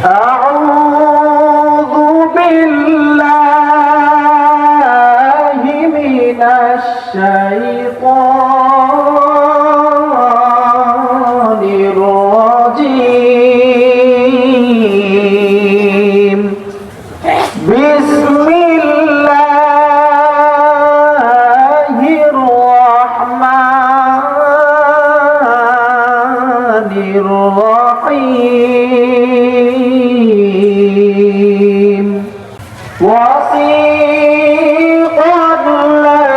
أعوذ بالله من الشيطان الرجيم. بسم الله الرحمن الرحيم. وسيق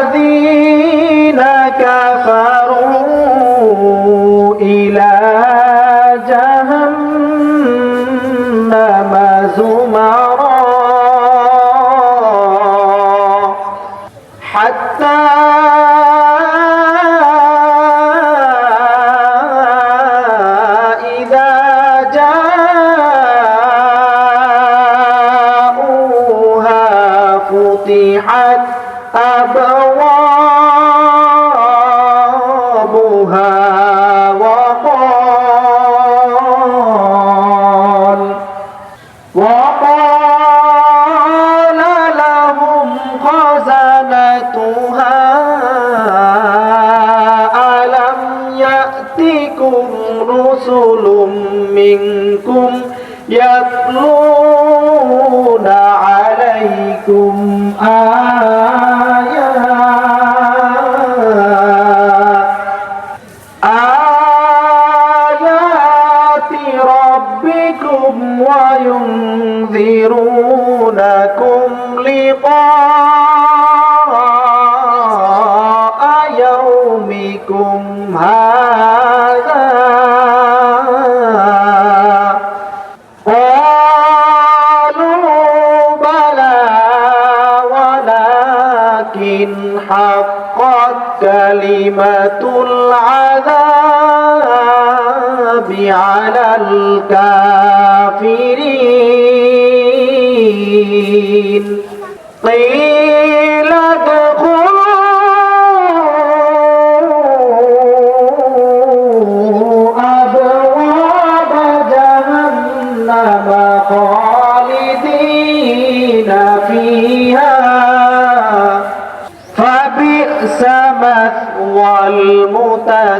الذين كفروا إلى جهنم زمرا حتى إذا جاءوها فتحت أبوابها وقال لهم خزنتها ألم يأتكم رسل منكم يتلون عليكم آيات ربكم وينذرونكم لقاء يومكم هذا. قالوا بلى ولكن حقت كلمة العذاب على الكافرين. قيل ادخلوا أبواب جهنم خالدين فيها فبئس مثوى المتكبرين.